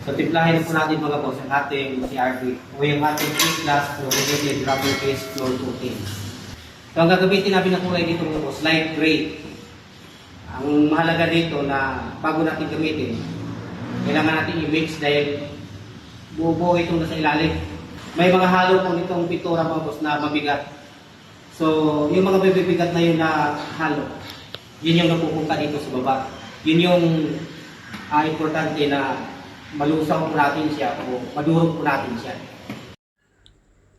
So timplahin po natin mga boss ang ating CRB o yung ating A-class fluorinated rubber base floor coating. So ang gagamitin natin na kulay dito mga boss, light gray. Ang mahalaga dito na bago natin gamitin, kailangan natin i-mix dahil buo-buo itong nasa ilalim. May mga halo po nitong pintura mga boss na mabigat. So yung mga bibigat na yun na halo, yun yung napupunta dito sa baba. Yun yung importante na malusaw po natin siya o madurog po natin siya.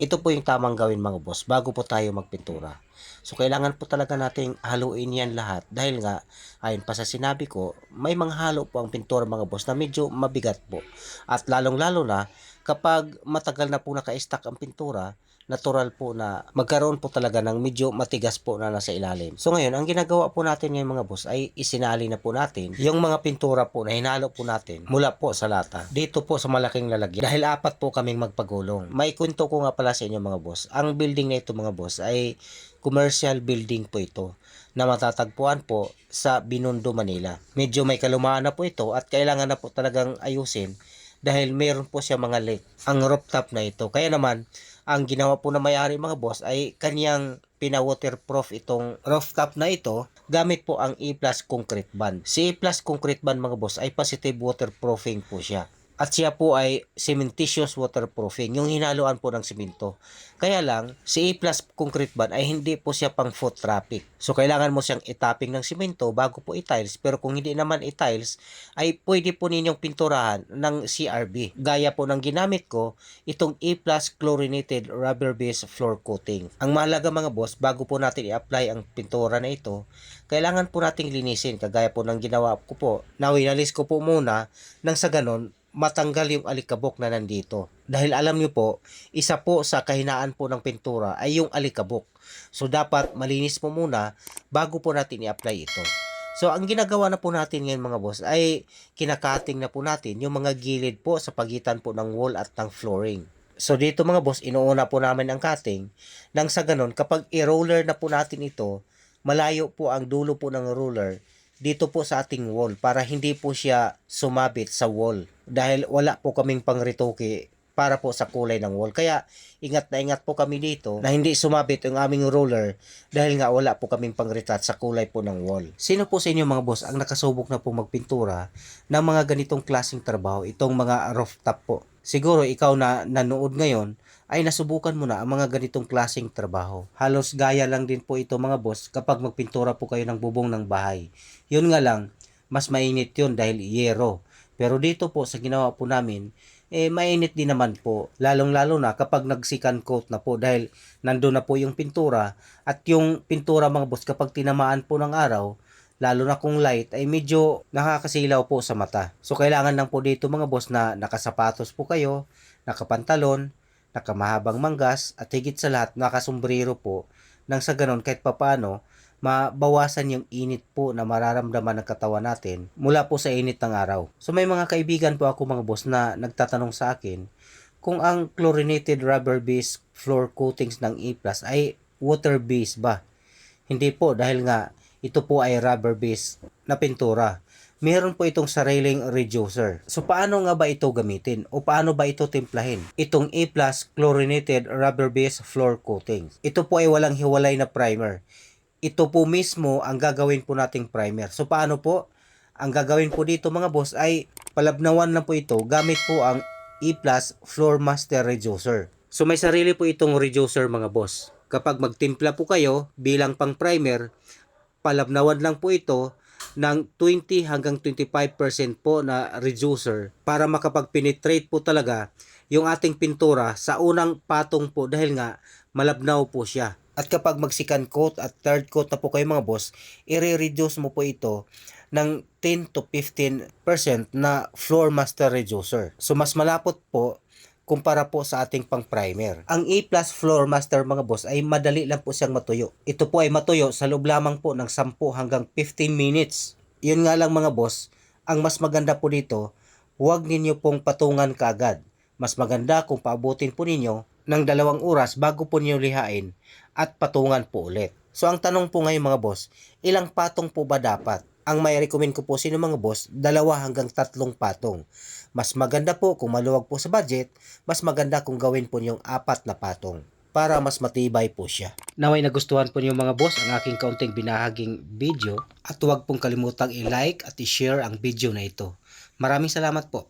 Ito po yung tamang gawin mga boss bago po tayo magpintura. So kailangan po talaga nating haluin yan lahat dahil nga ayon pa sa sinabi ko, may mga halo po ang pintura mga boss na medyo mabigat po. At lalong-lalo na kapag matagal na po naka-stack ang pintura, natural po na magkaroon po talaga ng medyo matigas po na nasa ilalim. So ngayon, ang ginagawa po natin ngayon mga boss ay isinali na po natin yung mga pintura po na hinalo po natin mula po sa lata. Dito po sa malaking lalagyan. Dahil apat po kaming magpagulong. May kwento ko nga pala sa inyo mga boss. Ang building na ito mga boss ay commercial building po ito na matatagpuan po sa Binondo, Manila. Medyo may kalumaan na po ito at kailangan na po talagang ayusin dahil meron po siya mga leak ang rooftop na ito. Kaya naman, ang ginawa po na may-ari mga boss ay kanyang pina-waterproof itong rooftop na ito gamit po ang E-Plus concrete band. Si E-Plus concrete band mga boss ay positive waterproofing po siya. At siya po ay cementitious waterproofing, yung hinaluan po ng simento. Kaya lang, si E-Plus concrete band ay hindi po siya pang foot traffic. So, kailangan mo siyang itapping ng simento bago po i-tiles. Pero kung hindi naman i-tiles, ay pwede po ninyong pinturahan ng CRB. Gaya po ng ginamit ko, itong E-Plus chlorinated rubber base floor coating. Ang mahalaga mga boss, bago po natin i-apply ang pintura na ito, kailangan po nating linisin. Kagaya po ng ginawa ko po, na winalis ko po muna nang sa ganon, matanggal yung alikabok na nandito. Dahil alam nyo po, isa po sa kahinaan po ng pintura ay yung alikabok. So dapat malinis po muna bago po natin i-apply ito. So ang ginagawa na po natin ngayon mga boss ay kinakating na po natin yung mga gilid po sa pagitan po ng wall at ng flooring. So dito mga boss, inuuna po namin ang cutting nang sa ganon kapag i-roller na po natin ito, malayo po ang dulo po ng roller dito po sa ating wall para hindi po siya sumabit sa wall dahil wala po kaming pangritoke para po sa kulay ng wall. Kaya ingat na ingat po kami dito na hindi sumabit yung aming roller dahil nga wala po kaming pangritat sa kulay po ng wall. Sino po sa inyo mga boss ang nakasubok na po magpintura ng mga ganitong klaseng trabaho, itong mga rooftop po? Siguro ikaw na nanood ngayon ay nasubukan mo na ang mga ganitong klaseng trabaho. Halos gaya lang din po ito mga boss kapag magpintura po kayo ng bubong ng bahay. Yun nga lang, mas mainit yun dahil yero. Pero dito po sa ginawa po namin, mainit din naman po. Lalong-lalo na kapag nag-second coat na po dahil nandun na po yung pintura. At yung pintura mga boss kapag tinamaan po ng araw, lalo na kung light, ay medyo nakakasilaw po sa mata. So kailangan lang po dito mga boss na nakasapatos po kayo, nakapantalon, nakamahabang manggas, at higit sa lahat nakasombrero po nang sa ganon kahit papano mabawasan yung init po na mararamdaman ng katawan natin mula po sa init ng araw. So may mga kaibigan po ako mga boss na nagtatanong sa akin kung ang chlorinated rubber base floor coatings ng E-Plus ay water base ba? Hindi po dahil nga ito po ay rubber base na pintura. Meron po itong sariling reducer. So paano nga ba ito gamitin o paano ba ito timplahin? Itong E-Plus chlorinated rubber base floor coating. Ito po ay walang hiwalay na primer. Ito po mismo ang gagawin po nating primer. So paano po? Ang gagawin po dito mga boss ay palabnawan lang po ito gamit po ang E-Plus Floor Master Reducer. So may sarili po itong reducer mga boss. Kapag magtimpla po kayo bilang pang primer, palabnawan lang po ito ng 20 hanggang 25% po na reducer para makapag-penetrate po talaga yung ating pintura sa unang patong po dahil nga malabnaw po siya. At kapag mag-second coat at third coat na po kayo mga boss, i-reduce mo po ito ng 10 to 15% na floor master reducer. So mas malapot po kumpara po sa ating pang primer. Ang E-Plus Floor Master mga boss ay madali lang po siyang matuyo. Ito po ay matuyo sa loob lamang po ng 10 hanggang 15 minutes. Yun nga lang mga boss, ang mas maganda po dito, huwag ninyo pong patungan kaagad. Mas maganda kung paabutin po ninyo ng 2 oras bago po ninyo lihain at patungan po ulit. So ang tanong po ngayon mga boss, ilang patong po ba dapat? ang may recommend ko po sino mga boss, 2 hanggang 3 patong. Mas maganda po kung maluwag po sa budget, mas maganda kung gawin po yung 4 na patong para mas matibay po siya. Naway nagustuhan po niyo mga boss ang aking kaunting binahaging video at huwag pong kalimutang i-like at i-share ang video na ito. Maraming salamat po.